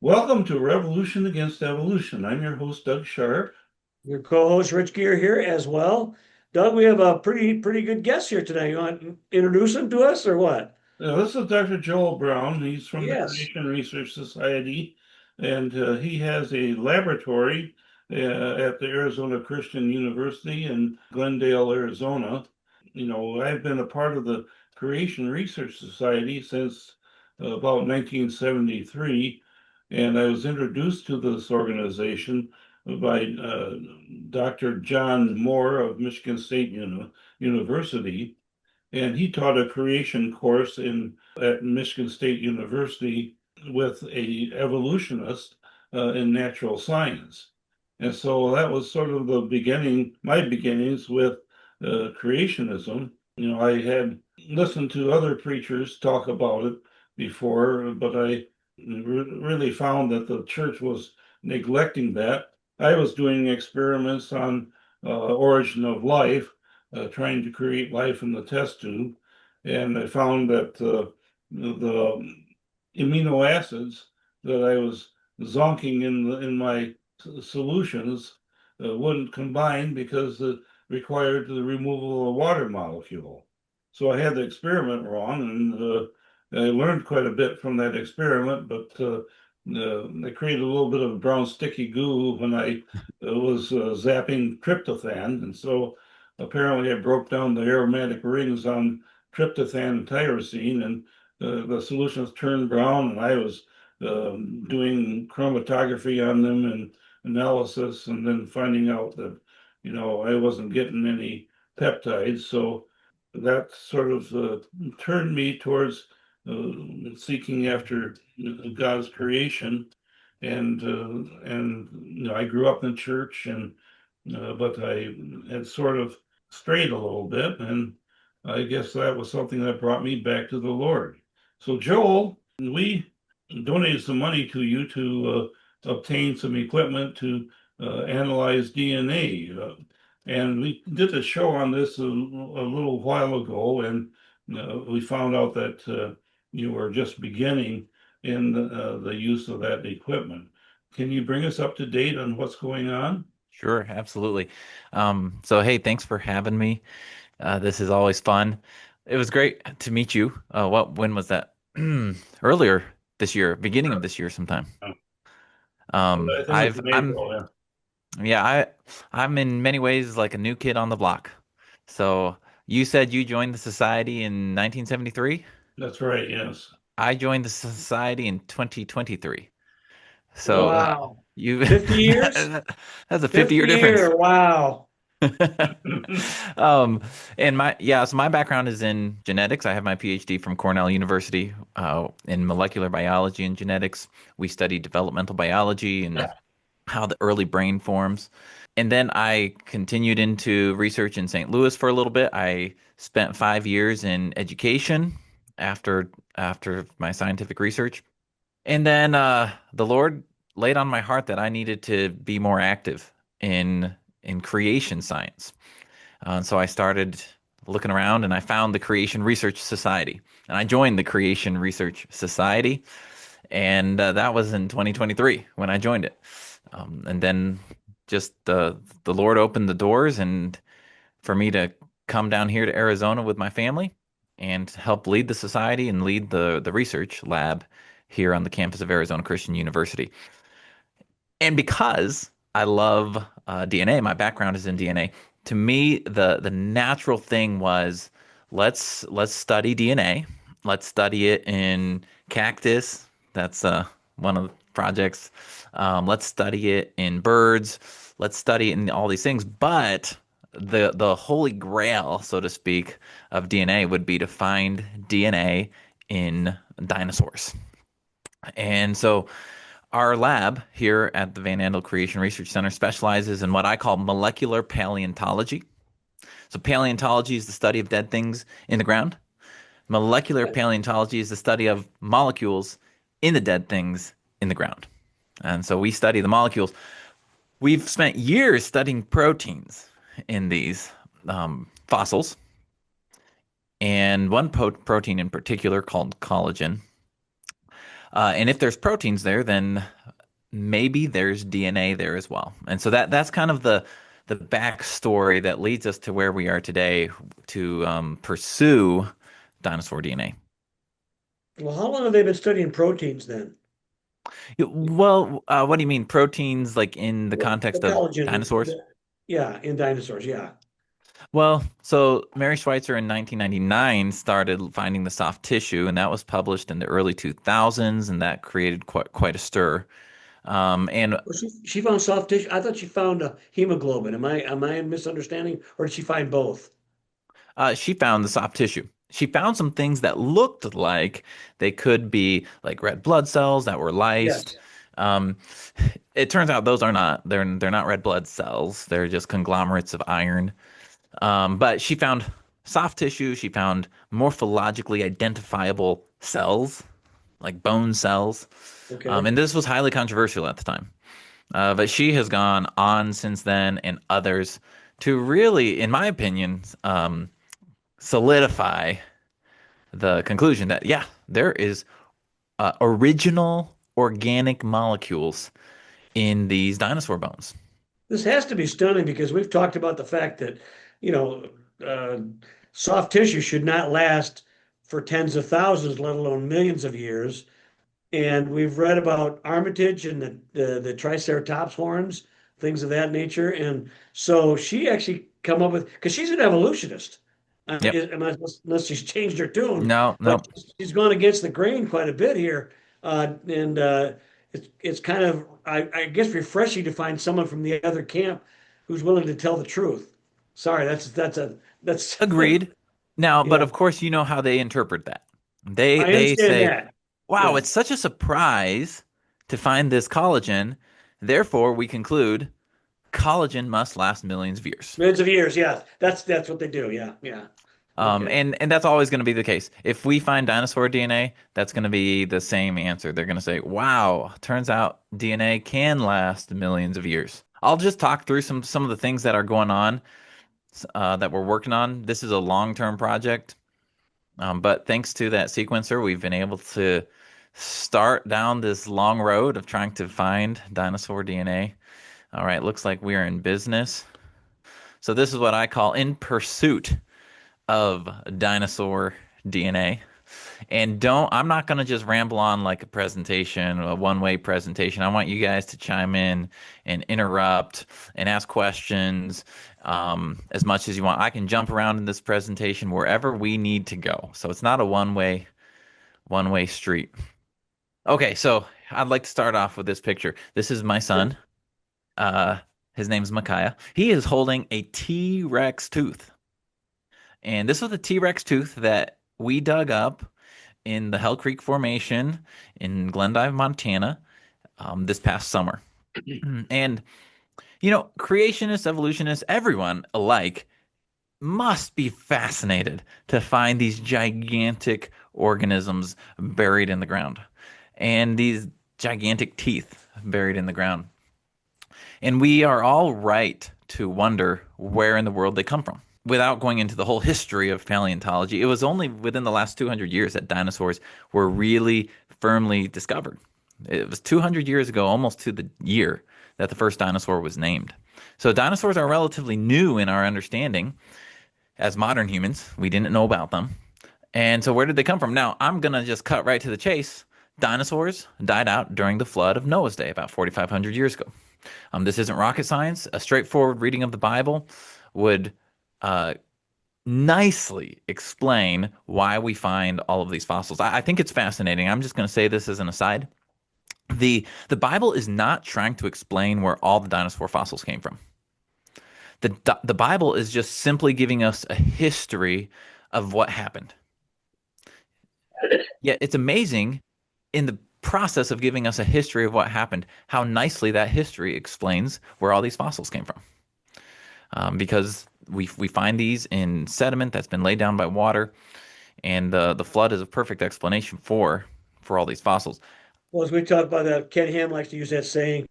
Welcome to Revolution Against Evolution. I'm your host, Doug Sharp. Your co-host Rich Gear here as well. Doug, we have a pretty good guest here today. You want to introduce him to us or what? This is Dr. Joel Brown. He's from the Yes. Creation Research Society, and he has a laboratory at the Arizona Christian University in Glendale, Arizona. I've been a part of the Creation Research Society since about 1973, and I was introduced to this organization by Dr. John Moore of Michigan State University, and he taught a creation course in at Michigan State University with a evolutionist in natural science. And so that was sort of the beginning, my beginnings with creationism. I had listened to other preachers talk about it before, but I really found that the church was neglecting that. I was doing experiments on origin of life, trying to create life in the test tube, and I found that the amino acids that I was zonking in my solutions wouldn't combine because it required the removal of a water molecule. So I had the experiment wrong, and I learned quite a bit from that experiment, but I created a little bit of brown sticky goo when I was zapping tryptophan, and so apparently I broke down the aromatic rings on tryptophan and tyrosine, and the solutions turned brown, and I was doing chromatography on them and analysis, and then finding out that, I wasn't getting any peptides. So that sort of turned me towards seeking after God's creation, and I grew up in church, and but I had sort of strayed a little bit, and I guess that was something that brought me back to the Lord. So, Joel, we donated some money to you to obtain some equipment to analyze DNA. And we did a show on this a little while ago, and we found out that you were just beginning in the use of that equipment. Can you bring us up to date on what's going on? Sure, absolutely. So hey, thanks for having me. This is always fun. It was great to meet you. When was that? Earlier this year, beginning of this year sometime. I think it's in I'm April. Yeah, yeah, I'm in many ways like a new kid on the block. So you said you joined the society in 1973. that's right. Yes. I joined the society in 2023. So Wow. you 50 years? that's a 50-year 50 difference. year. Wow. Um, so my background is in genetics. I have my PhD from Cornell University, in molecular biology and genetics. We study developmental biology and how the early brain forms. And then I continued into research in St. Louis for a little bit. I spent 5 years in education after my scientific research. And then the Lord laid on my heart that I needed to be more active in creation science. And so I started looking around and I found the Creation Research Society. And I joined the Creation Research Society. And that was in 2023 when I joined it. And then just the Lord opened the doors and for me to come down here to Arizona with my family and help lead the society and lead the research lab here on the campus of Arizona Christian University. And because I love DNA, my background is in DNA. To me, the natural thing was let's study DNA. Let's study it in cactus. That's one of the projects. Let's study it in birds. Let's study it in all these things. But the holy grail, so to speak, of DNA would be to find DNA in dinosaurs. And so our lab here at the Van Andel Creation Research Center specializes in what I call molecular paleontology. So, paleontology is the study of dead things in the ground. Molecular paleontology is the study of molecules in the dead things in the ground. And so we study the molecules. We've spent years studying proteins in these fossils, and one protein in particular called collagen. And if there's proteins there, then maybe there's DNA there as well. And so that's kind of the backstory that leads us to where we are today to pursue dinosaur DNA. Well, how long have they been studying proteins then? Well, what do you mean proteins like in the The context of collagen, dinosaurs? yeah, in dinosaurs, yeah. Well, so Mary Schweitzer in 1999 started finding the soft tissue, and that was published in the early 2000s, and that created quite a stir. And Well, she found soft tissue. I thought she found hemoglobin. Am I misunderstanding, or did she find both? She found the soft tissue. She found some things that looked like they could be like red blood cells that were lysed. Yes. Um, it turns out those are not. They're not red blood cells. They're just conglomerates of iron. But she found soft tissue. She found morphologically identifiable cells, like bone cells. Okay. And this was highly controversial at the time. But she has gone on since then and others to really, in my opinion, solidify the conclusion that, yeah, there is original organic molecules in these dinosaur bones. This has to be stunning because we've talked about the fact that, you know, uh, soft tissue should not last for tens of thousands, let alone millions of years. And we've read about Armitage and the Triceratops horns, things of that nature. And so she actually come up with, because she's an evolutionist, Yep. unless she's changed her tune, No, but no. she's gone against the grain quite a bit here. And it's kind of, I guess, refreshing to find someone from the other camp who's willing to tell the truth. Sorry, that's Agreed. Now, but yeah, of course, you know how they interpret that. They I understand say, that. "Wow, Yeah. it's such a surprise to find this collagen. Therefore, we conclude collagen must last millions of years." Millions of years, yeah. That's what they do. Yeah, yeah. Okay. And that's always going to be the case. If we find dinosaur DNA, that's going to be the same answer. They're going to say, "Wow, turns out DNA can last millions of years." I'll just talk through some of the things that are going on that we're working on. This is a long-term project, but thanks to that sequencer, we've been able to start down this long road of trying to find dinosaur DNA. All right, looks like we are in business. So this is what I call in pursuit of dinosaur DNA. And I'm not going to just ramble on like a presentation, a one-way presentation. I want you guys to chime in and interrupt and ask questions as much as you want. I can jump around in this presentation wherever we need to go. So it's not a one-way street. Okay, so I'd like to start off with this picture. This is my son. Uh, his name's Micaiah. He is holding a T-Rex tooth. And this was a T-Rex tooth that we dug up in the Hell Creek Formation in Glendive, Montana, this past summer. And, creationists, evolutionists, everyone alike must be fascinated to find these gigantic organisms buried in the ground and these gigantic teeth buried in the ground. And we are all right to wonder where in the world they come from. Without going into the whole history of paleontology, it was only within the last 200 years that dinosaurs were really firmly discovered. It was 200 years ago, almost to the year, that the first dinosaur was named. So dinosaurs are relatively new in our understanding as modern humans. We didn't know about them. And so where did they come from? Now, I'm going to just cut right to the chase. Dinosaurs died out during the flood of Noah's day, about 4,500 years ago. This isn't rocket science. A straightforward reading of the Bible would nicely explain why we find all of these fossils. I think it's fascinating. I'm just going to say this as an aside. The Bible is not trying to explain where all the dinosaur fossils came from. The Bible is just simply giving us a history of what happened. Yet it's amazing in the process of giving us a history of what happened, how nicely that history explains where all these fossils came from. Because we find these in sediment that's been laid down by water, and the flood is a perfect explanation for all these fossils. Well, as we talk about that, Ken Ham likes to use that saying,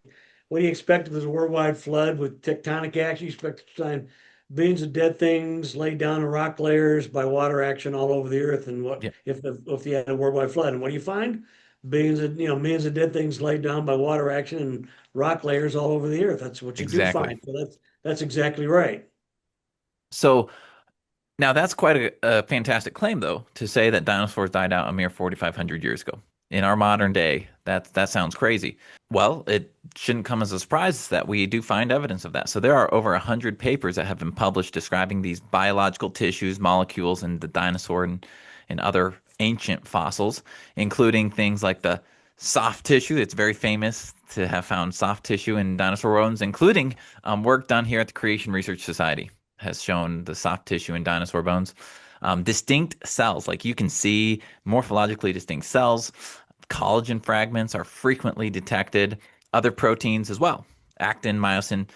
what do you expect if there's a worldwide flood with tectonic action? You expect to find billions of dead things laid down in rock layers by water action all over the earth. And what Yeah, if you had a worldwide flood? And what do you find? millions of dead things laid down by water action and rock layers all over the earth. That's what you do Exactly. find. So that's exactly right. So now that's quite a fantastic claim, though, to say that dinosaurs died out a mere 4,500 years ago. In our modern day, that sounds crazy. Well, it shouldn't come as a surprise that we do find evidence of that. So there are over 100 papers that have been published describing these biological tissues, molecules, and the dinosaur and other ancient fossils, including things like the soft tissue. It's very famous to have found soft tissue in dinosaur bones, including work done here at the Creation Research Society has shown the soft tissue in dinosaur bones. Distinct cells, like you can see morphologically distinct cells. Collagen fragments are frequently detected, other proteins as well, actin, myosin.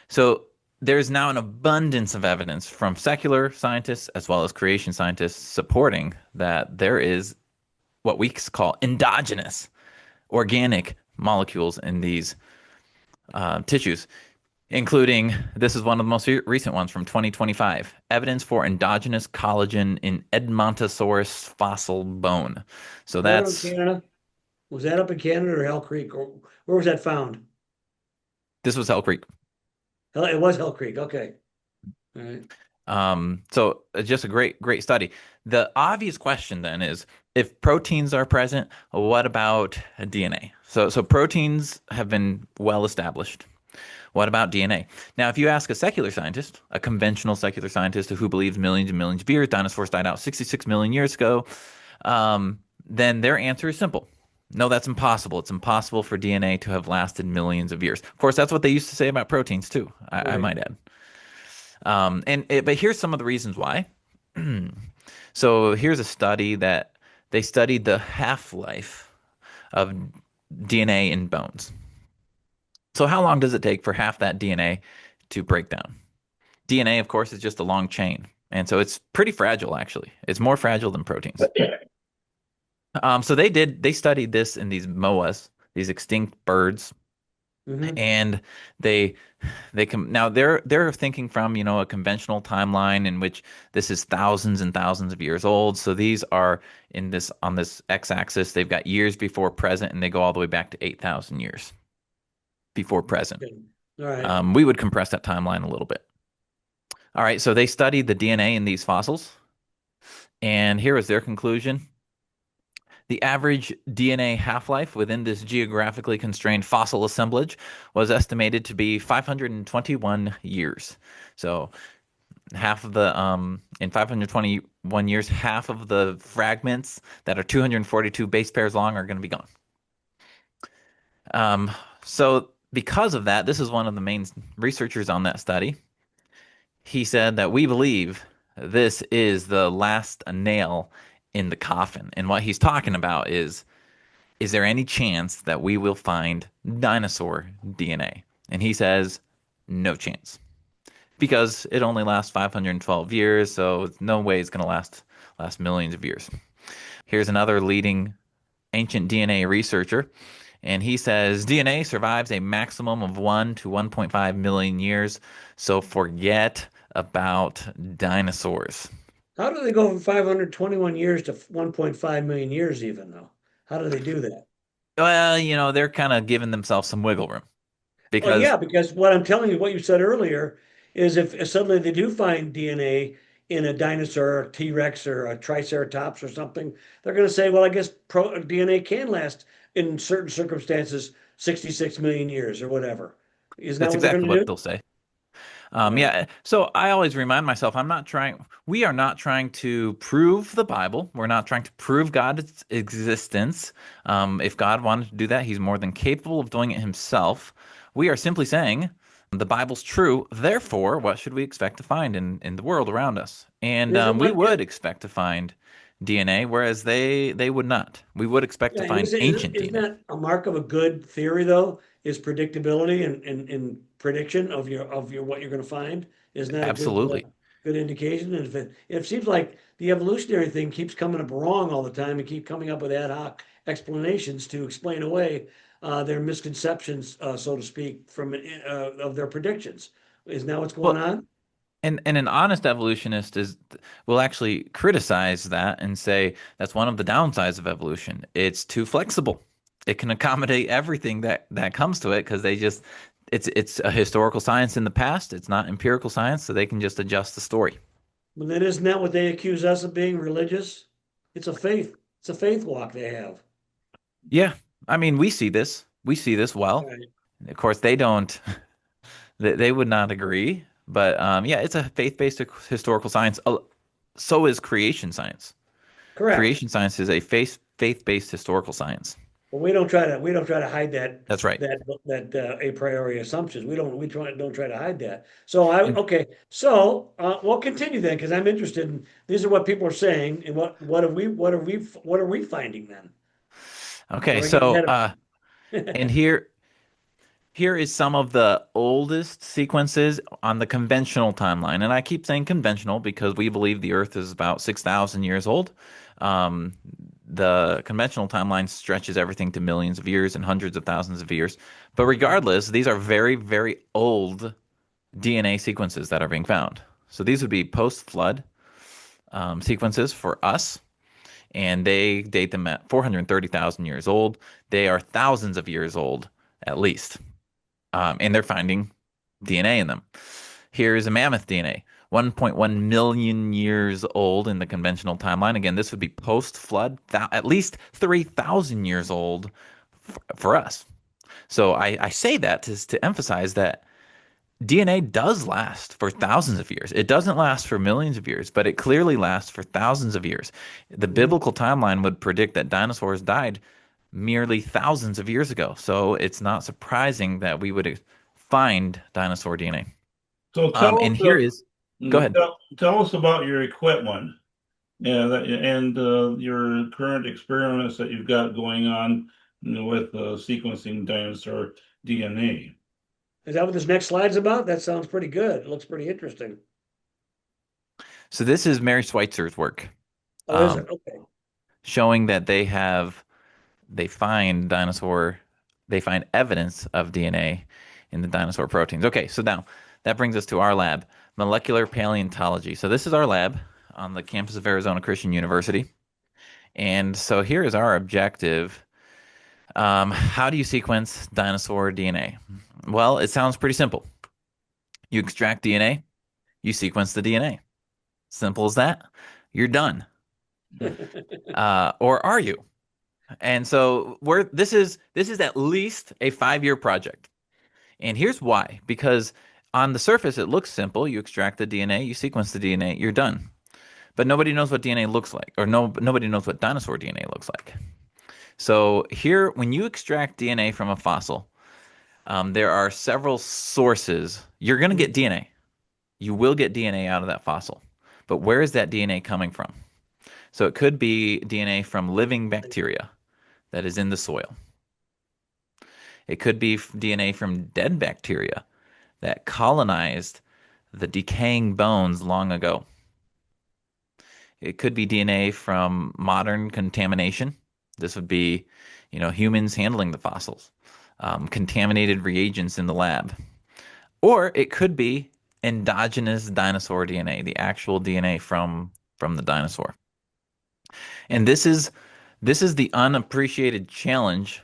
So there's now an abundance of evidence from secular scientists as well as creation scientists supporting that there is what we call endogenous organic molecules in these tissues, including this is one of the most recent ones from 2025, evidence for endogenous collagen in Edmontosaurus fossil bone. So Where in that's Canada? Was that up in Canada or Hell Creek? Or where was that found? this was Hell Creek. It was Hell Creek. Okay. All right. So just a great study. The obvious question then is if proteins are present, what about DNA? So proteins have been well established. What about DNA? Now, if you ask a secular scientist, a conventional secular scientist who believes millions and millions of years, dinosaurs died out 66 million years ago, then their answer is simple. No, that's impossible. It's impossible for DNA to have lasted millions of years. Of course, that's what they used to say about proteins too, I Right. might add. But here's some of the reasons why. So here's a study that they studied the half-life of DNA in bones. So how long does it take for half that DNA to break down? DNA, of course, is just a long chain. And so it's pretty fragile, actually. It's more fragile than proteins. So they studied this in these moas, these extinct birds, Hmm. and they now they're thinking from, a conventional timeline in which this is thousands and thousands of years old. So these are on this x-axis, they've got years before present, and they go all the way back to 8,000 years before present. All right. We would compress that timeline a little bit. All right, so they studied the DNA in these fossils, and here was their conclusion. The average DNA half-life within this geographically constrained fossil assemblage was estimated to be 521 years. So half of the in 521 years, half of the fragments that are 242 base pairs long are going to be gone. So because of that, this is one of the main researchers on that study. He said that we believe this is the last nail in the coffin. And what he's talking about is there any chance that we will find dinosaur DNA? And he says, no chance. Because it only lasts 512 years, so no way it's going to last millions of years. Here's another leading ancient DNA researcher, and he says DNA survives a maximum of 1 to 1.5 million years, so forget about dinosaurs. How do they go from 521 years to 1.5 million years even though? How do they do that? Well, they're kind of giving themselves some wiggle room Well, because yeah, because what I'm telling you, what you said earlier, is if suddenly they do find DNA in a dinosaur, a T-Rex, or a Triceratops or something, they're going to say, well, I guess DNA can last in certain circumstances 66 million years or whatever. Isn't that that's what they're going exactly to what do? they'll say. Yeah. Yeah, so I always remind myself, we are not trying to prove the Bible. We're not trying to prove God's existence. If God wanted to do that, he's more than capable of doing it himself. We are simply saying the Bible's true. Therefore, what should we expect to find in the world around us? And Isn't we what? would expect to find DNA, whereas they would not. We would expect Yeah, to and find ancient isn't DNA. that a mark of a good theory though? Is predictability and prediction of your what you're going to find? Isn't that a Absolutely. good indication? And if it seems like the evolutionary thing keeps coming up wrong all the time and keep coming up with ad hoc explanations to explain away their misconceptions, so to speak, from of their predictions. Isn't that what's going Well, on? And an honest evolutionist is will actually criticize that and say that's one of the downsides of evolution. It's too flexible. It can accommodate everything that comes to it because it's a historical science in the past. It's not empirical science, so they can just adjust the story. Well, then isn't that what they accuse us of being religious? It's a faith. It's a faith walk they have. Yeah, I mean, we see this. We see this well. Right. Of course, they don't. They would not agree. But yeah, it's a faith-based historical science. So is creation science. Correct. Creation science is a faith-based historical science. But we don't try to hide That's right. that a priori assumptions. Don't try to hide that. So And okay. So we'll continue then because I'm interested in these are what people are saying and what are we finding then? okay, Or are we getting so ahead and of here is some of the oldest sequences on the conventional timeline. And I keep saying conventional because we believe the Earth is about 6,000 years old. Um, the conventional timeline stretches everything to millions of years and hundreds of thousands of years. But regardless, these are very, very old DNA sequences that are being found. So these would be post-flood sequences for us, and they date them at 430,000 years old. They are thousands of years old at least, and they're finding DNA in them. Here's a mammoth DNA, 1.1 million years old in the conventional timeline. Again, this would be post-flood, at least 3,000 years old for us. So I say that to emphasize that DNA does last for thousands of years. It doesn't last for millions of years, but it clearly lasts for thousands of years. The Mhm. biblical timeline would predict that dinosaurs died merely thousands of years ago. So it's not surprising that we would find dinosaur DNA. So tell And us, here is, go ahead. tell us about your equipment, yeah, and your current experiments that you've got going on, with sequencing dinosaur DNA. Is that what this next slide's about? That sounds pretty good. It looks pretty interesting. So this is Mary Schweitzer's work, Oh, is um, it? Okay. showing that they find dinosaur, they find evidence of DNA in the dinosaur proteins. Okay, so now that brings us to our lab, molecular paleontology. So this is our lab on the campus of Arizona Christian University. And so here is our objective. How do you sequence dinosaur DNA? Well, it sounds pretty simple. You extract DNA, you sequence the DNA. Simple as that. You're done. Or are you? And so we're this is at least a 5-year project. And here's why. Because on the surface it looks simple. You extract the DNA, you sequence the DNA, you're done. But nobody knows what DNA looks like, or nobody knows what dinosaur DNA looks like. So here, when you extract DNA from a fossil, there are several sources. You're going to get DNA. You will get DNA out of that fossil. But where is that DNA coming from? So it could be DNA from living bacteria that is in the soil. It could be DNA from dead bacteria that colonized the decaying bones long ago. It could be DNA from modern contamination. This would be, humans handling the fossils, contaminated reagents in the lab. Or it could be endogenous dinosaur DNA, the actual DNA from the dinosaur. And this is the unappreciated challenge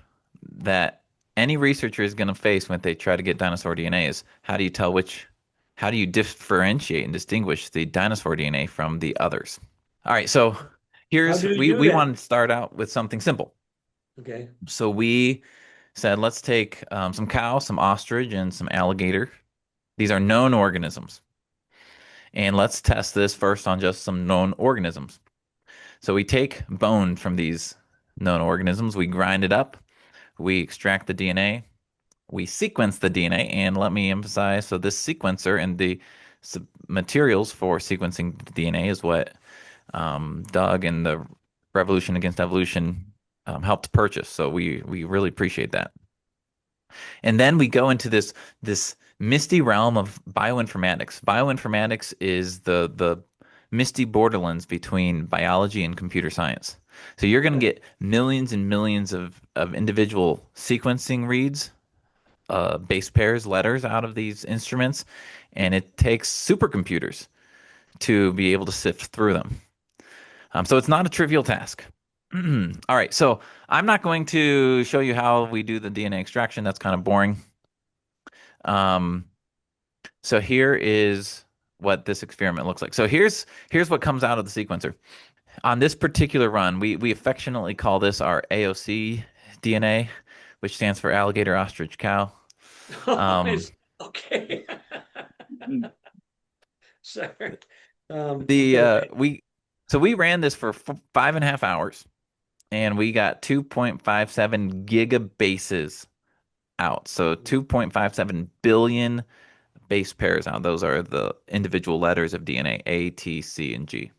that any researcher is going to face when they try to get dinosaur DNA is how do you differentiate and distinguish the dinosaur DNA from the others? All right, so How do you do we that? want to start out with something simple. Okay. So we said let's take some cow, some ostrich, and some alligator. These are known organisms, and let's test this first on just some known organisms. So we take bone from these known organisms, we grind it up, we extract the DNA, we sequence the DNA, and let me emphasize, so this sequencer and the materials for sequencing the DNA is what Doug and the Revolution Against Evolution helped purchase. So we really appreciate that. And then we go into this misty realm of bioinformatics. Bioinformatics is the misty borderlands between biology and computer science. So you're going to get millions and millions of individual sequencing reads base pairs, letters out of these instruments, and it takes supercomputers to be able to sift through them. So it's not a trivial task. All right, so I'm not going to show you how we do the DNA extraction. That's kind of boring. Um, so here is what this experiment looks like. So here's what comes out of the sequencer. On this particular run, we affectionately call this our AOC DNA, which stands for alligator, ostrich, cow. Um, Okay. Mm. Sorry. the Okay. we ran this for 5.5 hours, and we got 2.57 gigabases out. So 2.57 billion base pairs out. Those are the individual letters of DNA, A, T, C, and G.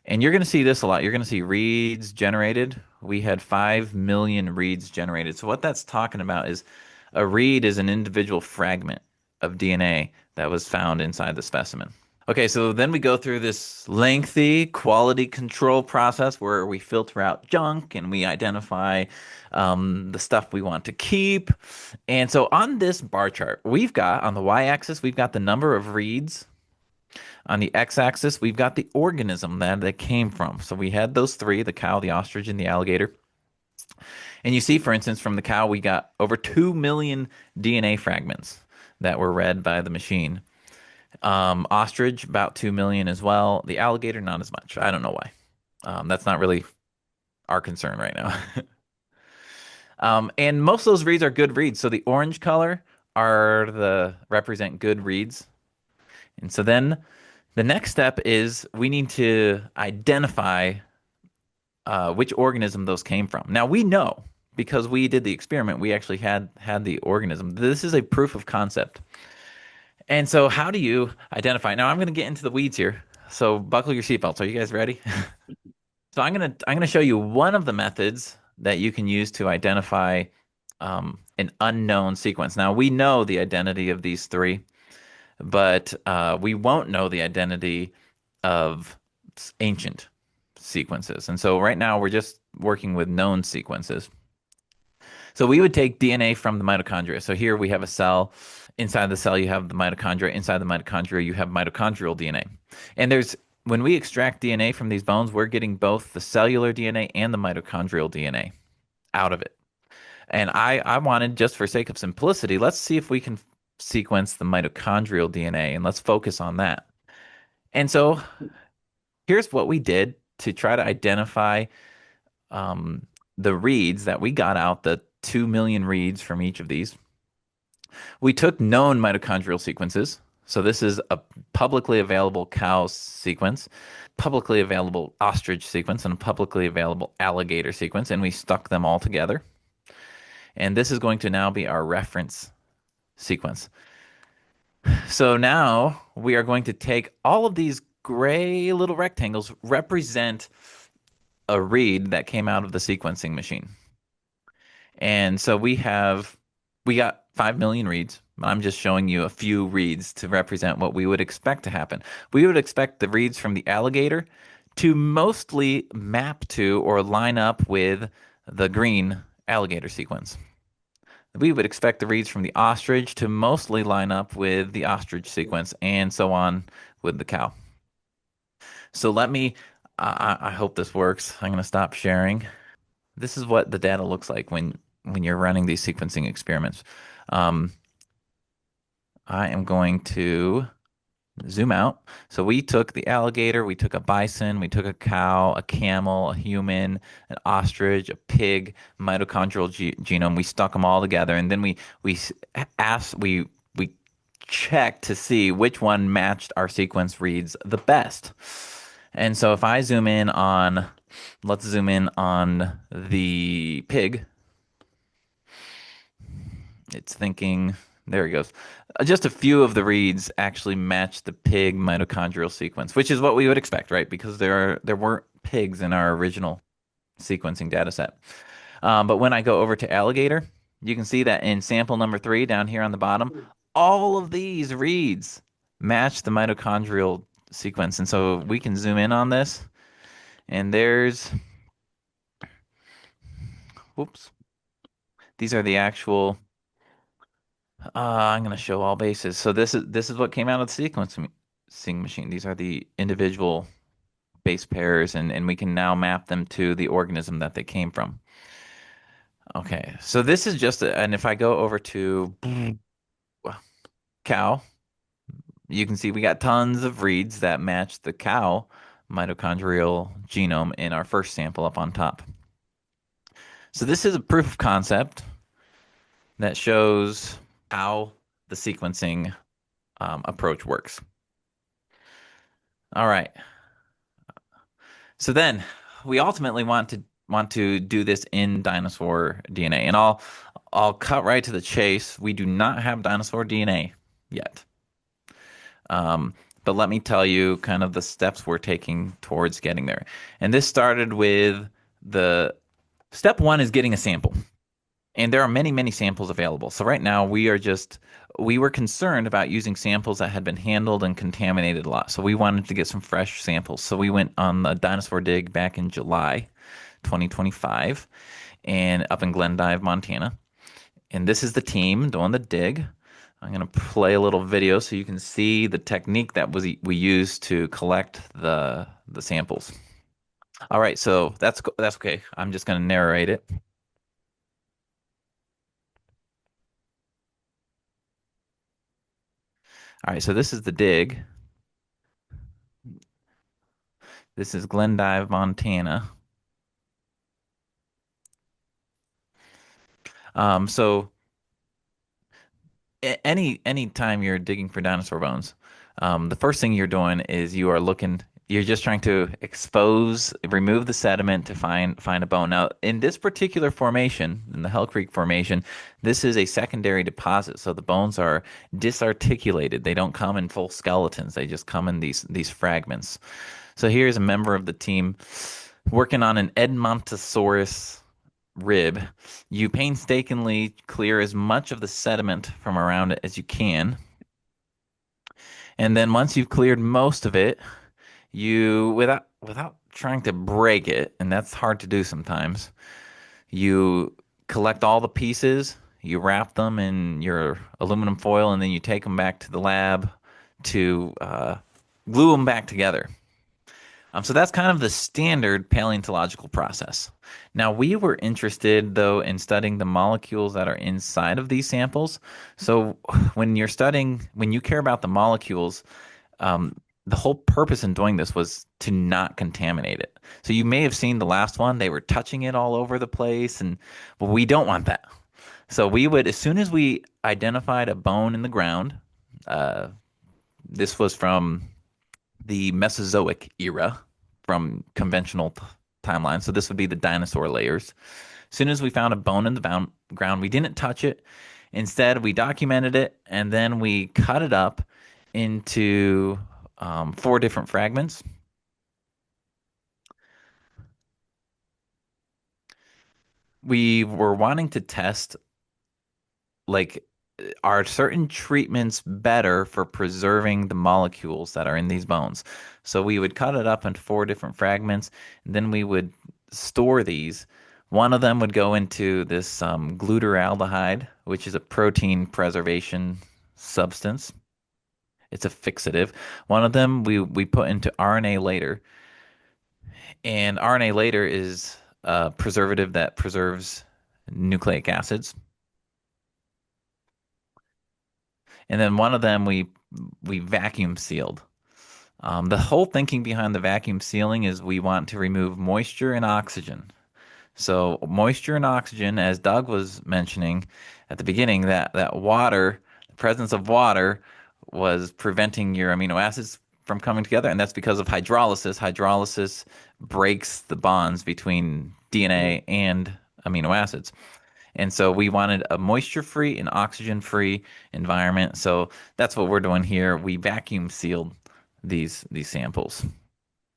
And you're going to see this a lot. You're going to see reads generated. We had 5 million reads generated. So what that's talking about is a read is an individual fragment of DNA that was found inside the specimen. Okay, so then we go through this lengthy quality control process where we filter out junk and we identify the stuff we want to keep. And so on this bar chart, we've got on the y-axis, we've got the number of reads. On the x-axis, we've got the organism that they came from. So we had those three, the cow, the ostrich, and the alligator. And you see, for instance, from the cow, we got over 2 million DNA fragments that were read by the machine. Ostrich, about 2 million as well. The alligator, not as much. I don't know why. That's not really our concern right now. And most of those reads are good reads. So the orange color are the represent good reads. And so then the next step is we need to identify which organism those came from. Now we know because we did the experiment, we actually had the organism. This is a proof of concept. And so how do you identify? Now I'm going to get into the weeds here. So buckle your seatbelts. Are you guys ready? So I'm gonna show you one of the methods that you can use to identify an unknown sequence. Now we know the identity of these three, but we won't know the identity of ancient sequences. And so right now we're just working with known sequences. So we would take DNA from the mitochondria. So here we have a cell. Inside the cell, you have the mitochondria. Inside the mitochondria, you have mitochondrial DNA. And when we extract DNA from these bones, we're getting both the cellular DNA and the mitochondrial DNA out of it. And I wanted, just for sake of simplicity, let's see if we can sequence the mitochondrial DNA and let's focus on that. And so here's what we did to try to identify the reads that we got out, the 2 million reads from each of these. We took known mitochondrial sequences. So this is a publicly available cow sequence, publicly available ostrich sequence, and a publicly available alligator sequence, and we stuck them all together. And this is going to now be our reference sequence. So now we are going to take all of these gray little rectangles represent a read that came out of the sequencing machine. And so we got 5 million reads. I'm just showing you a few reads to represent what we would expect to happen. We would expect the reads from the alligator to mostly map to or line up with the green alligator sequence. We would expect the reads from the ostrich to mostly line up with the ostrich sequence, and so on with the cow. So I hope this works. I'm going to stop sharing. This is what the data looks like when you're running these sequencing experiments. I am going to zoom out. So we took the alligator, we took a bison, we took a cow, a camel, a human, an ostrich, a pig, mitochondrial genome. We stuck them all together, and then we checked to see which one matched our sequence reads the best. And so if I zoom in on, let's zoom in on the pig. It's thinking, there he goes. Just a few of the reads actually match the pig mitochondrial sequence, which is what we would expect, right? Because there weren't pigs in our original sequencing data set. But when I go over to alligator, you can see that in sample number 3 down here on the bottom, all of these reads match the mitochondrial sequence. And so we can zoom in on this, and whoops, these are the actual I'm going to show all bases. So this is what came out of the sequencing machine. These are the individual base pairs, and we can now map them to the organism that they came from. Okay, so this is just, and if I go over to cow, you can see we got tons of reads that match the cow mitochondrial genome in our first sample up on top. So this is a proof of concept that shows how the sequencing approach works. All right. So then we ultimately want to do this in dinosaur DNA. And I'll cut right to the chase. We do not have dinosaur DNA yet. Um, but let me tell you kind of the steps we're taking towards getting there. And this started with the step one is getting a sample. And there are many, many samples available. So right now we were concerned about using samples that had been handled and contaminated a lot. So we wanted to get some fresh samples. So we went on the dinosaur dig back in July 2025 and up in Glendive, Montana. And this is the team doing the dig. I'm going to play a little video so you can see the technique that we used to collect the samples. All right, so that's okay. I'm just going to narrate it. All right, so this is the dig. This is Glendive, Montana. So any time you're digging for dinosaur bones, the first thing you're doing is you're just trying to remove the sediment to find a bone. Now, in this particular formation, in the Hell Creek Formation, this is a secondary deposit, so the bones are disarticulated. They don't come in full skeletons. They just come in these fragments. So here's a member of the team working on an Edmontosaurus rib. You painstakingly clear as much of the sediment from around it as you can. And then once you've cleared most of it, you without trying to break it, and that's hard to do sometimes, you collect all the pieces, you wrap them in your aluminum foil, and then you take them back to the lab to glue them back together. So that's kind of the standard paleontological process. Now, we were interested, though, in studying the molecules that are inside of these samples. So when you care about the molecules, the whole purpose in doing this was to not contaminate it. So you may have seen the last one, they were touching it all over the place, and well, we don't want that. So we would, as soon as we identified a bone in the ground, this was from the Mesozoic era, from conventional timelines. So this would be the dinosaur layers. As soon as we found a bone in the ground, we didn't touch it. Instead, we documented it and then we cut it up into 4 different fragments. We were wanting to test, like, are certain treatments better for preserving the molecules that are in these bones? So we would cut it up into 4 different fragments, and then we would store these. One of them would go into this glutaraldehyde, which is a protein preservation substance. It's a fixative. One of them we put into RNA later, and RNA later is a preservative that preserves nucleic acids. And then one of them we vacuum sealed. The whole thinking behind the vacuum sealing is we want to remove moisture and oxygen. So moisture and oxygen, as Doug was mentioning at the beginning, that water, the presence of water, was preventing your amino acids from coming together, and that's because of hydrolysis. Hydrolysis breaks the bonds between DNA and amino acids. And so we wanted a moisture-free and oxygen-free environment. So that's what we're doing here. We vacuum sealed these samples.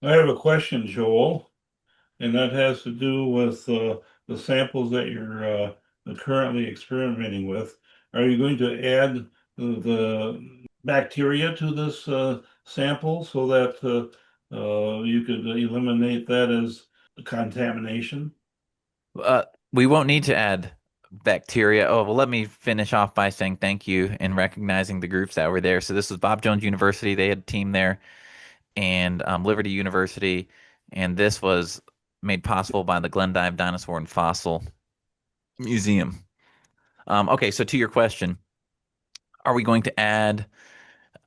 I have a question, Joel, and that has to do with the samples that you're currently experimenting with. Are you going to add the bacteria to this sample so that you could eliminate that as contamination? We won't need to add bacteria. Oh, well, let me finish off by saying thank you and recognizing the groups that were there. So this was Bob Jones University. They had a team there, and Liberty University, and this was made possible by the Glendive Dinosaur and Fossil Museum. Okay, so to your question, are we going to add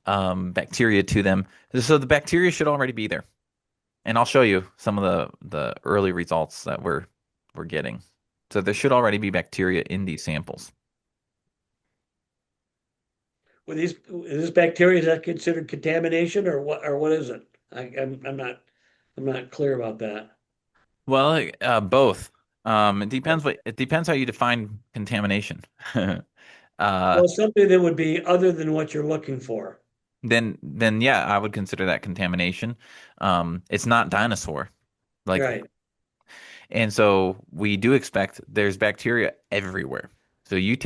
bacteria to them? So the bacteria should already be there, and I'll show you some of the early results that we're getting. So there should already be bacteria in these samples. With these, is this bacteria, is that considered contamination or what is it? I'm not clear about that. Well, both. It depends how you define contamination. Uh, Well, something that would be other than what you're looking for. then yeah, I would consider that contamination. It's not dinosaur. Like, Right, and so we do expect there's bacteria everywhere. So you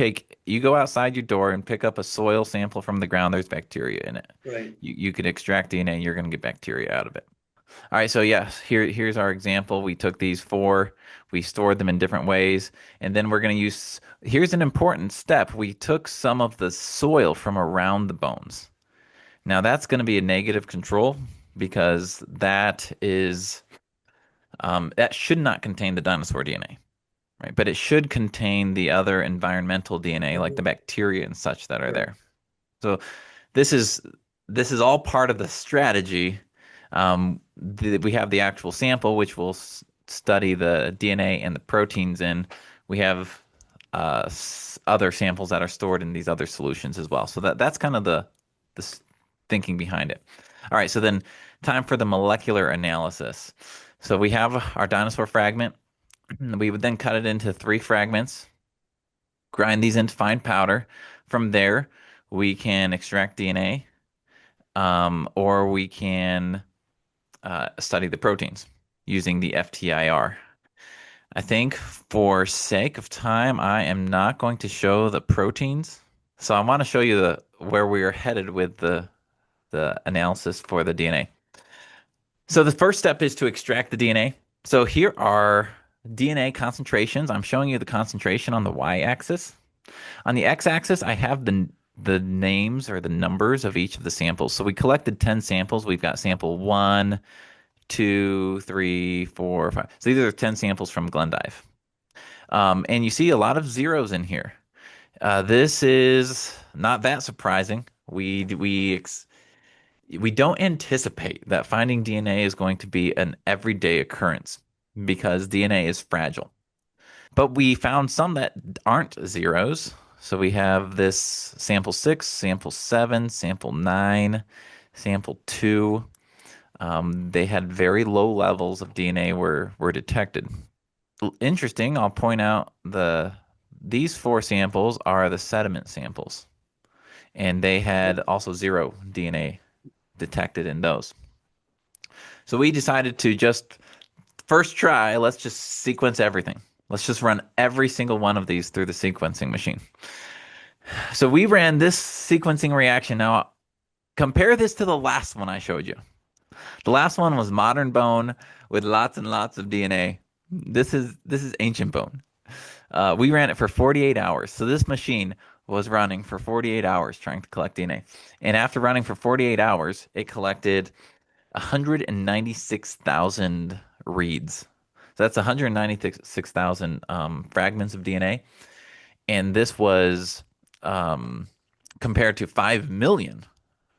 go outside your door and pick up a soil sample from the ground, there's bacteria in it. right. You could extract DNA and you're going to get bacteria out of it. All right, so yes, here's our example. We took these four, we stored them in different ways, and then we're going to use, here's an important step. We took some of the soil from around the bones. Now that's going to be a negative control because that should not contain the dinosaur DNA, right? But it should contain the other environmental DNA, like the Mhm. bacteria and such that are Sure. there. So this is this is all part of the strategy. We have the actual sample, which will study the DNA and the proteins in. We have other samples that are stored in these other solutions as well. So that's kind of the thinking behind it. All right, so then time for the molecular analysis. So we have our dinosaur fragment. We would then cut it into 3 fragments, grind these into fine powder. From there, we can extract DNA, or we can study the proteins using the FTIR. I think for sake of time, I am not going to show the proteins. So I want to show you where we are headed with the analysis for the DNA. So the first step is to extract the DNA. So here are DNA concentrations. I'm showing you the concentration on the y-axis. On the x-axis, I have the names or the numbers of each of the samples. So we collected 10 samples. We've got sample 1, 2, 3, 4, 5. So these are 10 samples from Glendive. And you see a lot of zeros in here. This is not that surprising. We don't anticipate that finding DNA is going to be an everyday occurrence because DNA is fragile. But we found some that aren't zeros. So we have this sample 6, sample 7, sample 9, sample 2. They had very low levels of DNA were detected. Interesting, I'll point out these 4 samples are the sediment samples, and they had also 0 DNA detected in those. So we decided to just first try, let's just sequence everything. Let's just run every single one of these through the sequencing machine. So we ran this sequencing reaction. Now, compare this to the last one I showed you. The last one was modern bone with lots and lots of DNA. This is ancient bone. We ran it for 48 hours. So this machine was running for 48 hours trying to collect DNA. And after running for 48 hours, it collected 196,000 reads. So that's 196,000 fragments of DNA. And this was compared to 5 million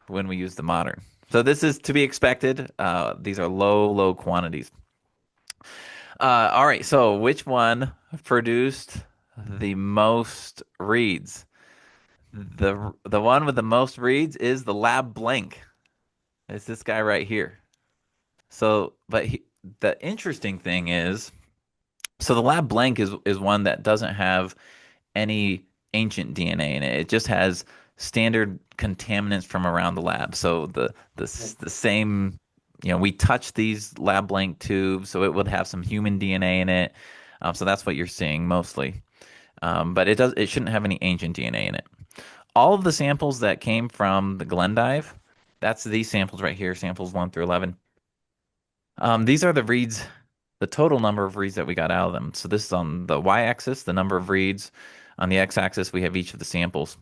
when we use the modern. So this is to be expected. These are low quantities. All right, so which one produced the most reads? The one with the most reads is the lab blank. It's this guy right here. So, the interesting thing is, so the lab blank is one that doesn't have any ancient DNA in it. It just has standard contaminants from around the lab. So the same, we touch these lab blank tubes, so it would have some human DNA in it. So that's what you're seeing mostly. But it shouldn't have any ancient DNA in it. All of the samples that came from the Glendive, that's these samples right here, samples 1 through 11. These are the reads the total number of reads that we got out of them. So this is on the y-axis, the number of reads. On the x-axis, we have each of the samples.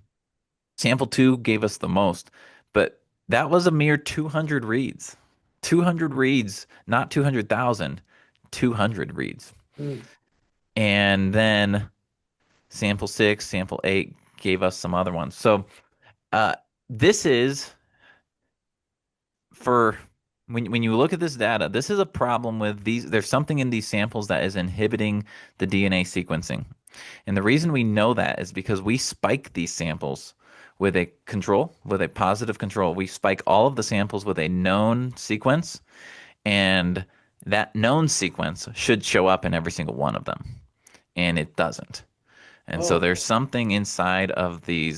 Sample two gave us the most, but that was a mere 200 reads. 200 reads, not 200,000, 200 reads. Hmm. And then sample six, sample eight gave us some other ones. So uh, this is for when you look at this data, this is a problem with these. There's something in these samples that is inhibiting the DNA sequencing. And the reason we know that is because we spike these samples with a control, with a positive control. We spike all of the samples with a known sequence, and that known sequence should show up in every single one of them. And it doesn't. And so Oh, there's something inside of the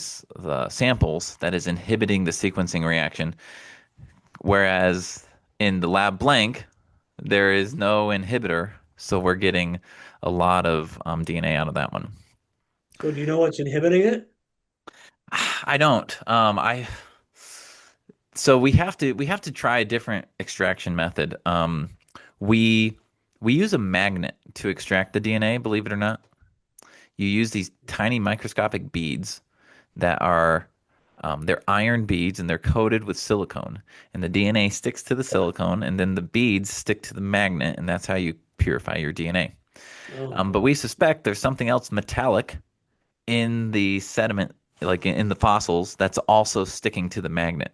samples that is inhibiting the sequencing reaction, whereas in the lab blank, there is no inhibitor. So we're getting a lot of DNA out of that one. so do you know what's inhibiting it? I don't. So we have to try a different extraction method. We we use a magnet to extract the DNA, believe it or not. You use these tiny microscopic beads that are they're iron beads and they're coated with silicone. And the DNA sticks to the silicone, and then the beads stick to the magnet, and that's how you purify your DNA. Oh, But we suspect there's something else metallic in the sediment, like in the fossils, that's also sticking to the magnet,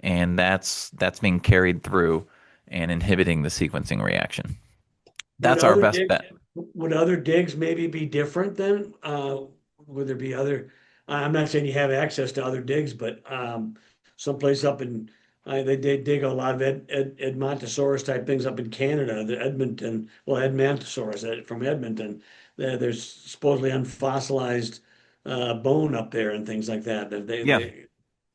and that's being carried through and inhibiting the sequencing reaction. would That's our other best digs, bet. would other digs maybe be different then? Would there be other, I'm not saying you have access to other digs, but someplace up in, they dig a lot of Edmontosaurus type things up in Canada, the Edmonton, well, Edmontosaurus from Edmonton. There's supposedly unfossilized bone up there and things like that. Yeah.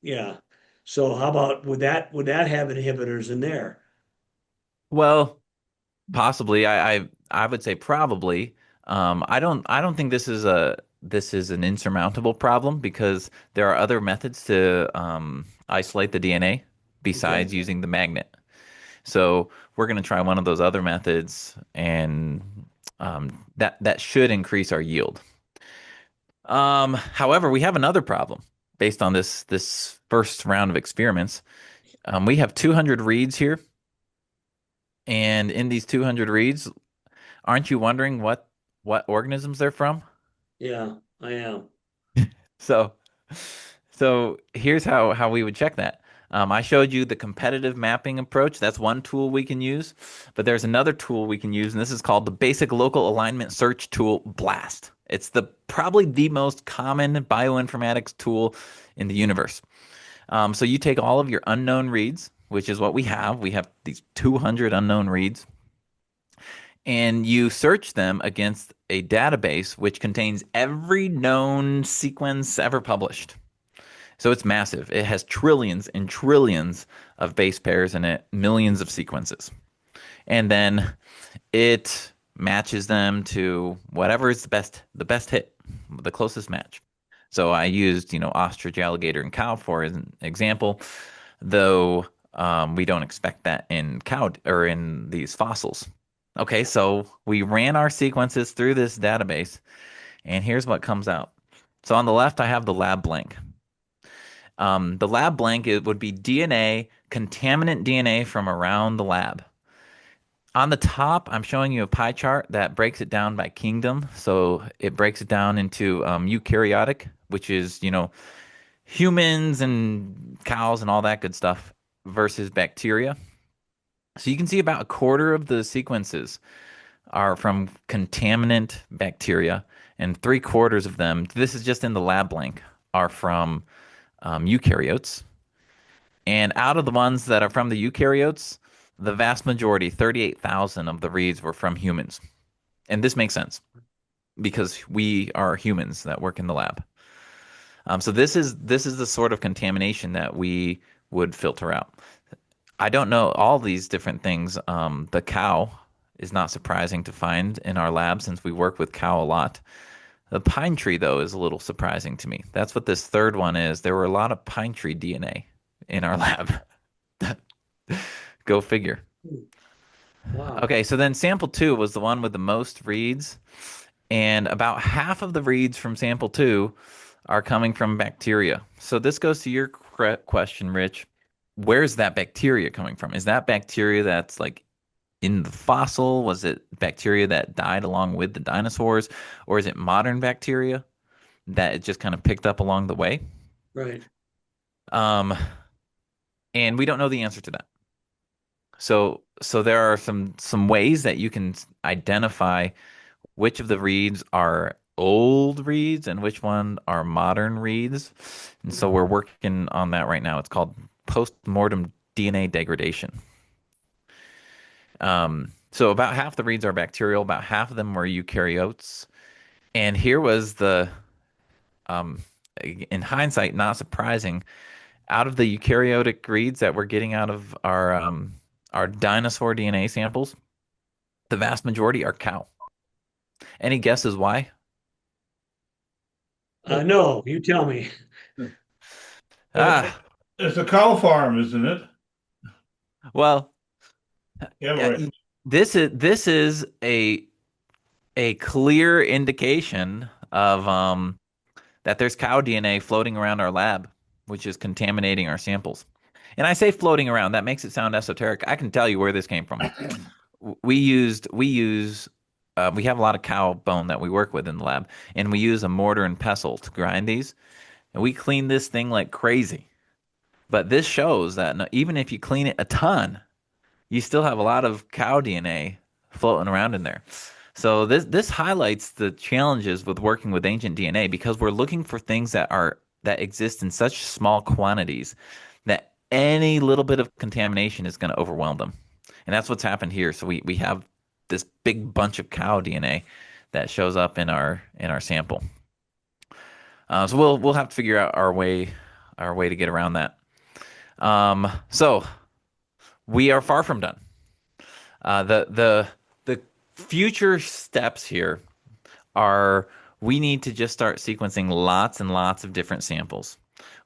Yeah. So how about, would that have inhibitors in there? Well, possibly. I would say probably. I don't think this is an insurmountable problem because there are other methods to isolate the DNA Okay. besides using the magnet. So we're going to try one of those other methods, and that should increase our yield. However, we have another problem based on this first round of experiments. We have 200 reads here, and in these 200 reads, aren't you wondering what organisms they're from? Yeah, I am. So so here's how we would check that. I showed you the competitive mapping approach. That's one tool we can use, but there's another tool we can use, and this is called the Basic Local Alignment Search Tool BLAST. It's probably the most common bioinformatics tool in the universe. So you take all of your unknown reads, which is what we have. We have these 200 unknown reads, and you search them against a database which contains every known sequence ever published. So it's massive. It has trillions and trillions of base pairs in it, millions of sequences. And then it matches them to whatever is the best hit, the closest match. So I used, ostrich, alligator, and cow for an example, though we don't expect that in cow or in these fossils. Okay, so we ran our sequences through this database, and here's what comes out. So on the left, I have the lab blank. The lab blank it would be DNA, contaminant DNA from around the lab. On the top, I'm showing you a pie chart that breaks it down by kingdom. So it breaks it down into eukaryotic, which is, humans and cows and all that good stuff, versus bacteria. So you can see about a quarter of the sequences are from contaminant bacteria, and three-quarters of them, this is just in the lab blank, are from eukaryotes. And out of the ones that are from the eukaryotes, the vast majority, 38,000 of the reads were from humans. And this makes sense because we are humans that work in the lab. So this is the sort of contamination that we would filter out. I don't know all these different things. The cow is not surprising to find in our lab since we work with cow a lot. The pine tree, though, is a little surprising to me. That's what this third one is. There were a lot of pine tree DNA in our lab. Go figure. Wow. Okay, so then sample two was the one with the most reads, and about half of the reads from sample two are coming from bacteria. So this goes to your question, Rich. Where's that bacteria coming from? Is that bacteria that's like in the fossil? Was it bacteria that died along with the dinosaurs? Or is it modern bacteria that it just kind of picked up along the way? Right. Um, and we don't know the answer to that. So there are some ways that you can identify which of the reads are old reads and which one are modern reads. And so we're working on that right now. It's called post-mortem DNA degradation. So about half the reads are bacterial, about half of them were eukaryotes. And here was um, in hindsight, not surprising, out of the eukaryotic reads that we're getting out of our dinosaur DNA samples, the vast majority are cow. Any guesses why? No, you tell me. Uh, Ah, it's a cow farm, isn't it? well, Yeah, yeah, right. this is a clear indication of that there's cow DNA floating around our lab, which is contaminating our samples. And I say floating around, that makes it sound esoteric. I can tell you where this came from. We have a lot of cow bone that we work with in the lab, and we use a mortar and pestle to grind these, and we clean this thing like crazy. But this shows that even if you clean it a ton, you still have a lot of cow DNA floating around in there. So this highlights the challenges with working with ancient DNA because we're looking for things that exist in such small quantities that any little bit of contamination is going to overwhelm them. And that's what's happened here. So we have this big bunch of cow DNA that shows up in our sample. So we'll have to figure out our way to get around that. So we are far from done. The future steps here are we need to just start sequencing lots and lots of different samples.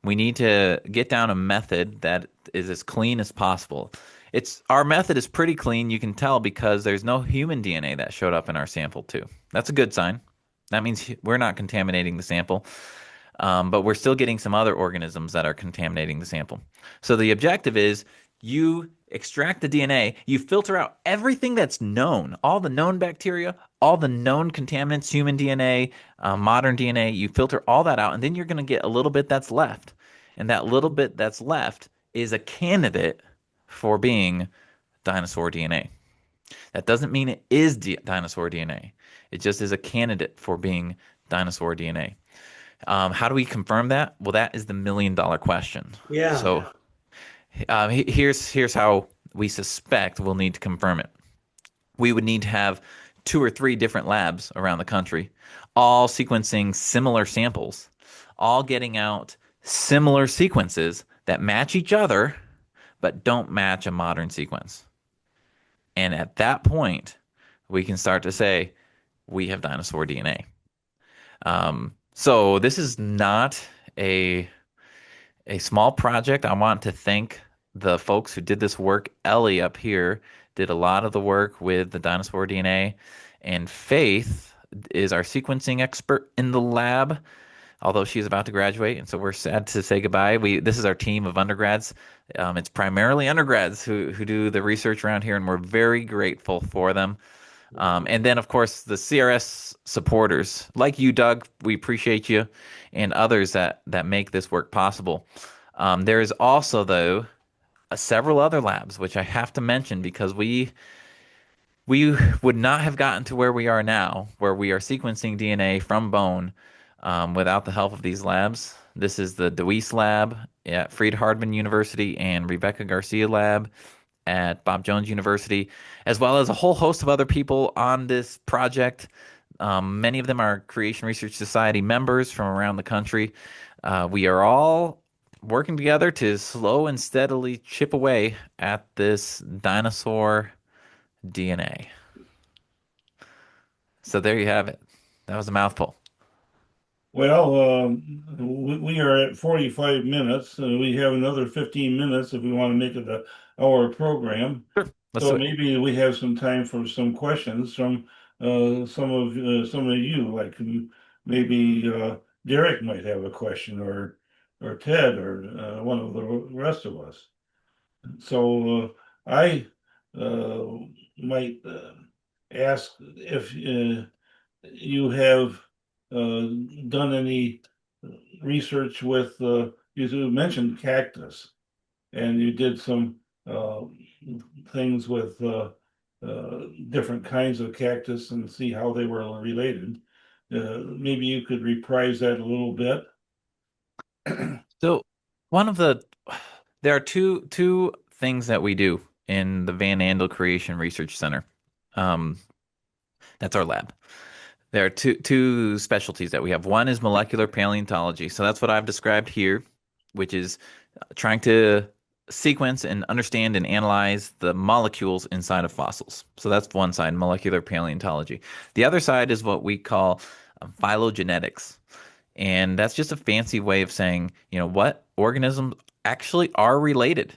We need to get down a method that is as clean as possible. It's our method is pretty clean, you can tell because there's no human DNA that showed up in our sample too. That's a good sign. That means we're not contaminating the sample. But we're still getting some other organisms that are contaminating the sample. So the objective is you extract the DNA, you filter out everything that's known, all the known bacteria, all the known contaminants, human DNA, modern DNA, you filter all that out, and then you're going to get a little bit that's left. And that little bit that's left is a candidate for being dinosaur DNA. That doesn't mean it is dinosaur DNA. It just is a candidate for being dinosaur DNA. How do we confirm that? Well, that is the $1 million question. Yeah. So here's how we suspect we'll need to confirm it. We would need to have 2 or 3 different labs around the country, all sequencing similar samples, all getting out similar sequences that match each other, but don't match a modern sequence. And at that point, we can start to say we have dinosaur DNA. So this is not a a small project. I want to thank the folks who did this work. Ellie up here did a lot of the work with the dinosaur DNA, and Faith is our sequencing expert in the lab, although she's about to graduate, and so we're sad to say goodbye. This is our team of undergrads. It's primarily undergrads who do the research around here, and we're very grateful for them. And then, of course, the CRS supporters, like you, Doug, we appreciate you, and others that make this work possible. There is also, though, several other labs which I have to mention because we would not have gotten to where we are now, where we are sequencing DNA from bone, without the help of these labs. This is the DeWeese lab at Freed-Hardeman University and Rebecca Garcia lab at Bob Jones University, as well as a whole host of other people on this project. Many of them are Creation Research Society members from around the country. We are all working together to slow and steadily chip away at this dinosaur DNA. So there you have it. That was a mouthful. Well, we are at 45 minutes. We have another 15 minutes if we want to make it an hour program. Sure. Let's So maybe we have some time for some questions from some of you, like maybe Derek might have a question, or Ted, or one of the rest of us. So I uh, might ask if you have uh, done any research with you mentioned cactus, and you did some uh, things with different kinds of cactus and see how they were related. Maybe you could reprise that a little bit. So one of the there are two things that we do in the Van Andel Creation Research Center. Um, that's our lab. There are two specialties that we have. One is molecular paleontology. So that's what I've described here, which is trying to sequence and understand and analyze the molecules inside of fossils. So that's one side, molecular paleontology. The other side is what we call phylogenetics. And that's just a fancy way of saying, what organisms actually are related.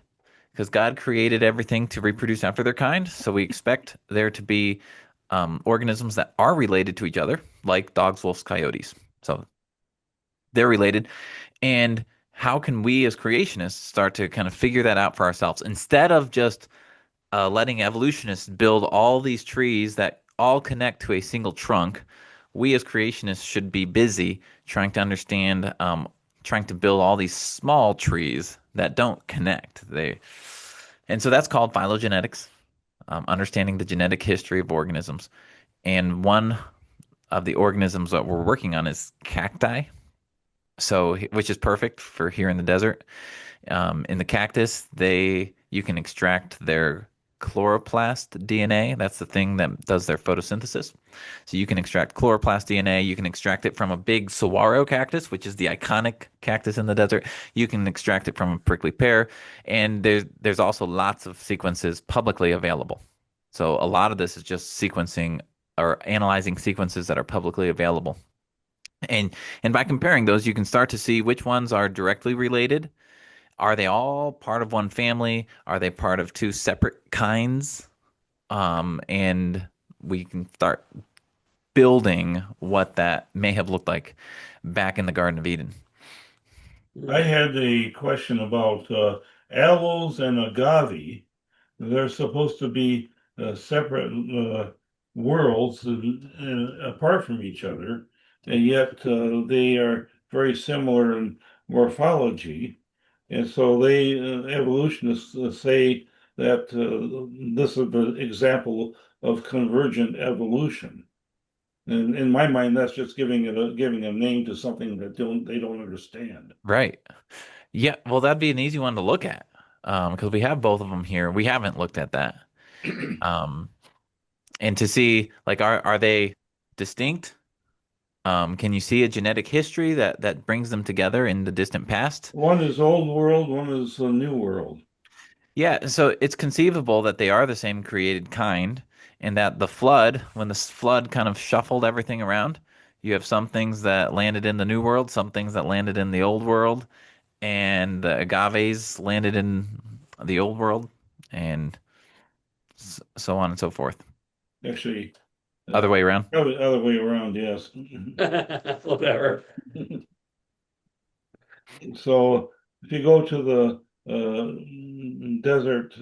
Because God created everything to reproduce after their kind. So we expect there to be organisms that are related to each other, like dogs, wolves, coyotes. So they're related. And how can we as creationists start to kind of figure that out for ourselves instead of just letting evolutionists build all these trees that all connect to a single trunk? We as creationists should be busy trying to understand, trying to build all these small trees that don't connect. And so that's called phylogenetics, understanding the genetic history of organisms. And one of the organisms that we're working on is cacti. So, which is perfect for here in the desert. In the cactus, you can extract their chloroplast DNA. That's the thing that does their photosynthesis. So you can extract chloroplast DNA. You can extract it from a big saguaro cactus, which is the iconic cactus in the desert. You can extract it from a prickly pear, and there's also lots of sequences publicly available. So a lot of this is just sequencing or analyzing sequences that are publicly available. And by comparing those, you can start to see which ones are directly related. Are they all part of one family? Are they part of two separate kinds? And we can start building what that may have looked like back in the Garden of Eden. I had a question about aloes and agave. They're supposed to be separate worlds apart from each other, and yet they are very similar in morphology. And so evolutionists say that this is the example of convergent evolution. And in my mind, that's just giving a name to something that they don't understand. Right. Yeah. Well, that'd be an easy one to look at because we have both of them here. We haven't looked at that. Um, and to see, like, are they distinct? Can you see a genetic history that brings them together in the distant past? One is old world, one is a new world. Yeah, so it's conceivable that they are the same created kind, and that the flood, when the flood kind of shuffled everything around, you have some things that landed in the new world, some things that landed in the old world, and the agaves landed in the old world, and so on and so forth. Actually, Other way around. probably the other way around, yes. Whatever. So if you go to the desert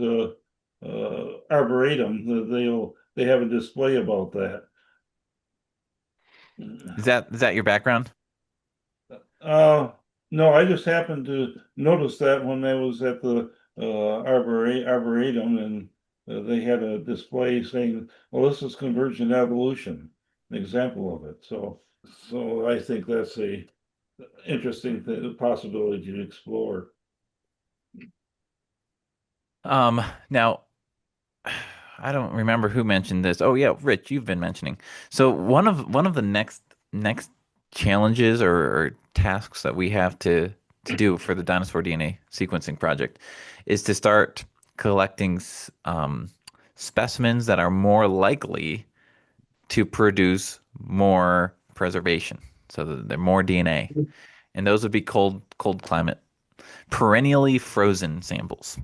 arboretum, they have a display about that. Is that your background? Uh, no, I just happened to notice that when I was at the arboretum, and they had a display saying, "Well, this is convergent evolution," an example of it. So I think that's a interesting possibility to explore. Now I don't remember who mentioned this. Oh yeah, Rich, you've been mentioning. So one of the next challenges or tasks that we have to do for the dinosaur DNA sequencing project is to start collecting specimens that are more likely to produce more preservation, so that they're more DNA, and those would be cold climate, perennially frozen samples.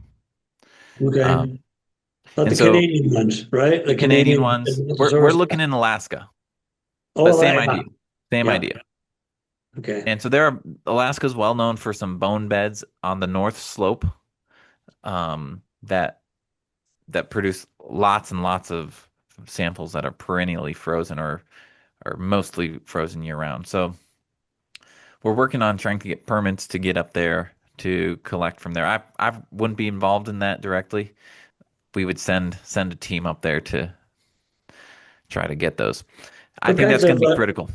Um, Okay. Not And the so Canadian ones, right? the The Canadian Canadian ones, we're Mosasaurus. looking in Alaska, but Oh, same right. idea, same Yeah. idea. Okay. And so there are Alaska's well known for some bone beds on the North Slope, that produce lots and lots of samples that are perennially frozen or mostly frozen year round. So we're working on trying to get permits to get up there to collect from there. I wouldn't be involved in that directly. We would send a team up there to try to get those. I What think kinds that's going of to be critical.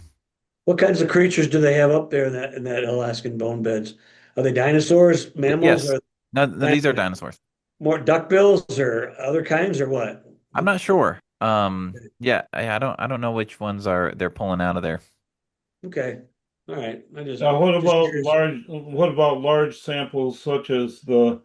what kinds of creatures do they have up there in that Alaskan bone beds? Are they dinosaurs, mammals, Yes. or No, no, kind these are of dinosaurs. more duckbills or other kinds or what? I'm not sure. Yeah, I don't know which ones are they're pulling out of there. Okay. All right. I Now, just curious. what about large samples such as the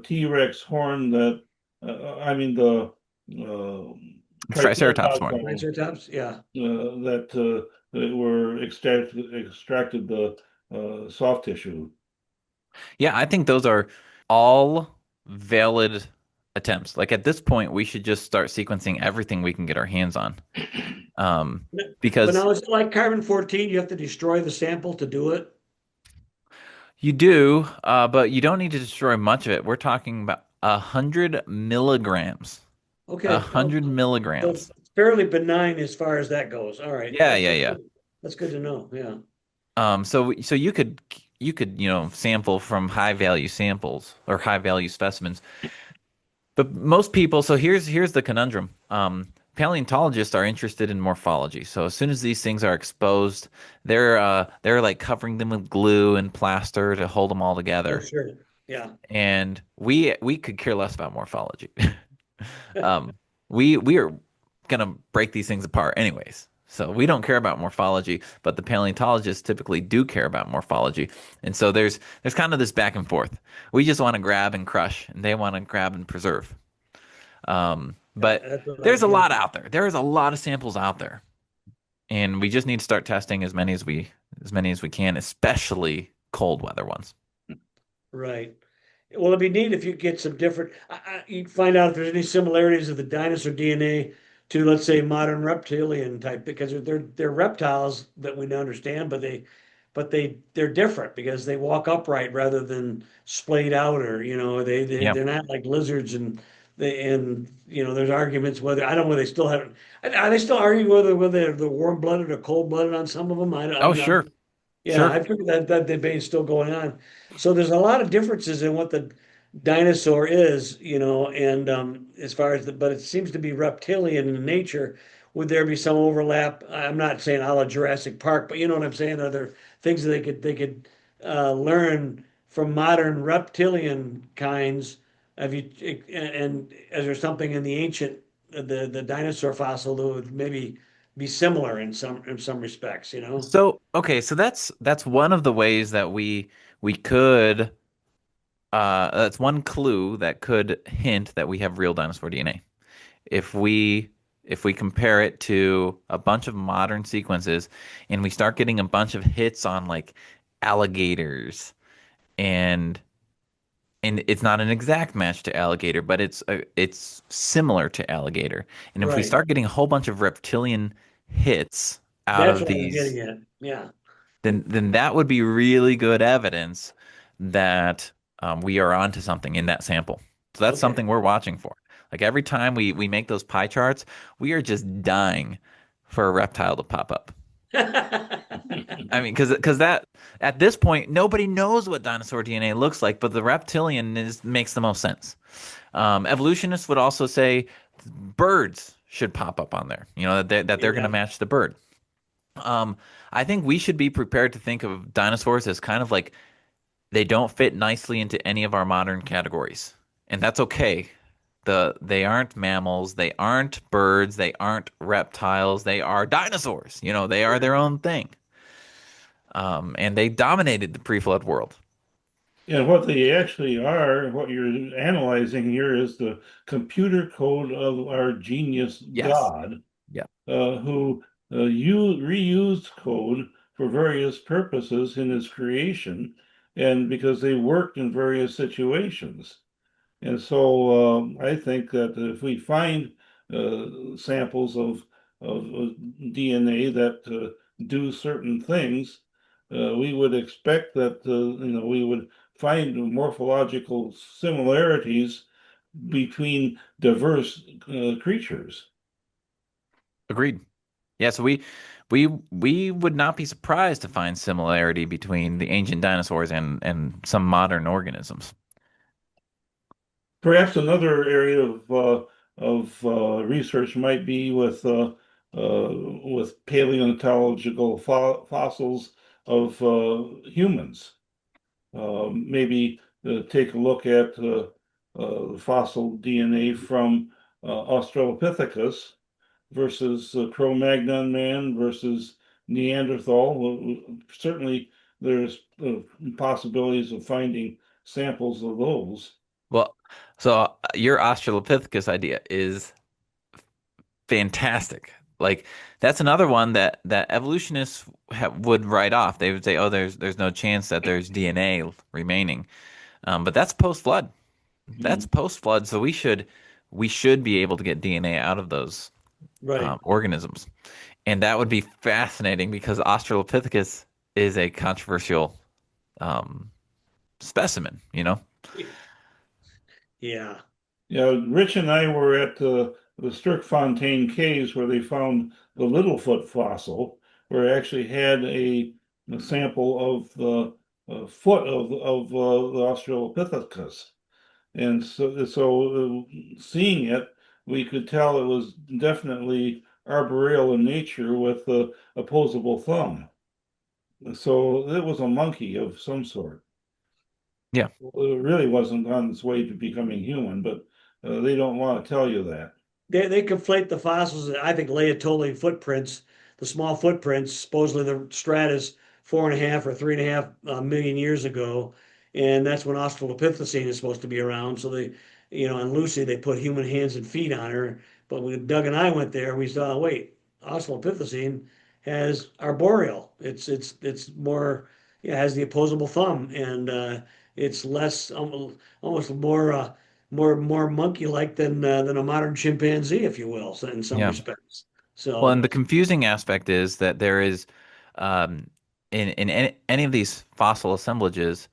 T-Rex horn that, I mean uh, Triceratops Triceratops horn. horn Triceratops? Yeah. that were extracted the soft tissue. Yeah, I think those are all valid attempts. Like at this point, we should just start sequencing everything we can get our hands on. But Because now is it like carbon-14? You have to destroy the sample to do it? you do, but you don't need to destroy much of it. We're talking about 100 milligrams. A Okay. Oh, hundred so it's milligrams. fairly benign as far as that goes. All right. Yeah, yeah, yeah. That's good to know. Yeah. So you could sample from high value samples or high value specimens. But most people, so here's the conundrum. Paleontologists are interested in morphology. So as soon as these things are exposed, they're like covering them with glue and plaster to hold them all Oh, together. sure. Yeah. And we could care less about morphology. Um, we are gonna break these things apart anyways. So we don't care about morphology, but the paleontologists typically do care about morphology. And so there's kind of this back and forth. We just want to grab and crush, and they want to grab and preserve. But That's what I there's a hear. lot out there. There is a lot of samples out there, and we just need to start testing as many as we can, especially cold weather ones. Right. Well, it'd be neat if you get some different, you find out if there's any similarities of the dinosaur DNA to, let's say, modern reptilian type, because they're reptiles that we understand, they're different because they walk upright rather than splayed out, or Yeah. they're not like lizards, and there's arguments whether I don't know whether they still have, are they still arguing whether they're warm blooded or cold blooded on some of them? Oh, sure, Yeah, sure. I figured that debate is still going on. So there's a lot of differences in what the dinosaur is, and as far as but it seems to be reptilian in nature. Would there be some overlap? I'm not saying a la Jurassic Park, but you know what I'm saying? Are there things that they could learn from modern reptilian kinds? Have you and is there something in the ancient the dinosaur fossil that would maybe be similar in some respects, So, okay, so that's one of the ways that we could that's one clue that could hint that we have real dinosaur DNA. If we compare it to a bunch of modern sequences and we start getting a bunch of hits on like alligators and it's not an exact match to alligator, but it's similar to alligator. And if we Right. start getting a whole bunch of reptilian hits out That's of what I was these, getting at. Yeah. then that would be really good evidence that we are onto something in that sample. So that's Okay. something we're watching for. Like every time we make those pie charts, we are just dying for a reptile to pop up. I mean, because that at this point nobody knows what dinosaur DNA looks like, but the reptilian makes the most sense. Evolutionists would also say birds should pop up on there. You know that they're going to Yeah. match the bird. Um, I think we should be prepared to think of dinosaurs as kind of like they don't fit nicely into any of our modern categories, and that's okay. They aren't mammals, they aren't birds, they aren't reptiles, they are dinosaurs. You know, they are their own thing. And they dominated the pre-flood world. And what they actually are, what you're analyzing here is the computer code of our genius Yes. God, Yeah. who reused code for various purposes in his creation, and because they worked in various situations. And so I think that if we find samples of DNA that do certain things, we would expect that we would find morphological similarities between diverse creatures. Agreed. Yeah, so we would not be surprised to find similarity between the ancient dinosaurs and some modern organisms. Perhaps another area of research might be with paleontological fossils of humans. Maybe take a look at fossil DNA from Australopithecus versus Cro-Magnon man versus Neanderthal. Certainly, there's possibilities of finding samples of those. Well, so your Australopithecus idea is fantastic. Like that's another one that evolutionists would write off. They would say, "Oh, there's no chance that there's DNA remaining." But that's post-flood. That's Mhm. post-flood, so we should be able to get DNA out of those Right. organisms, and that would be fascinating because Australopithecus is a controversial um, specimen. You know? Yeah. Yeah, Rich and I were at the Sterkfontein Caves where they found the Littlefoot fossil, where it actually had a sample of the foot of the Australopithecus. And seeing it, we could tell it was definitely arboreal in nature with a opposable thumb. So it was a monkey of some sort. Yeah. Well, it really wasn't on its way to becoming human, but they don't want to tell you that. They conflate the fossils that I think Laetoli footprints, the small footprints, supposedly the stratus 4.5 or 3.5 million years ago, and that's when Australopithecine is supposed to be around. So they, and Lucy, they put human hands and feet on her. But when Doug and I went there, we saw, wait, Australopithecine has arboreal. It's more, yeah, has the opposable thumb, and it's less, almost more. More monkey-like than a modern chimpanzee, if you will, so in some Yeah. respects. Well, So and the confusing aspect is that there is, um, in any of these fossil assemblages,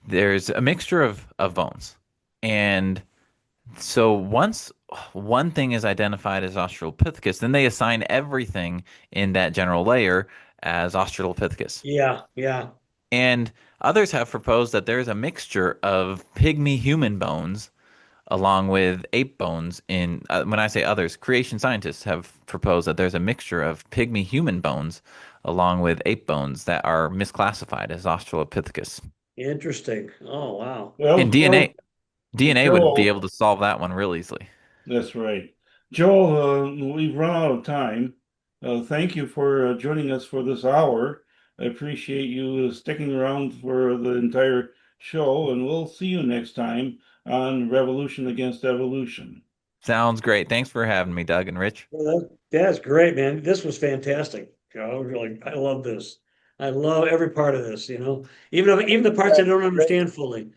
there's a mixture of bones. And so once one thing is identified as Australopithecus, then they assign everything in that general layer as Australopithecus. yeah, yeah, And others have proposed that there's a mixture of pygmy human bones along with ape bones in when I say others, creation scientists have proposed that there's a mixture of pygmy human bones along with ape bones that are misclassified as Australopithecus. interesting. Oh wow. And Well, DNA would be able Joel, to solve that one real easily. that's right. Joel, we've run out of time. Thank you for joining us for this hour. I appreciate you sticking around for the entire show, and we'll see you next time on Revolution Against Evolution. Sounds great. Thanks for having me, Doug and Rich. Well, that's great, man. This was fantastic. Really, I love this. I love every part of this, even the parts I don't understand fully.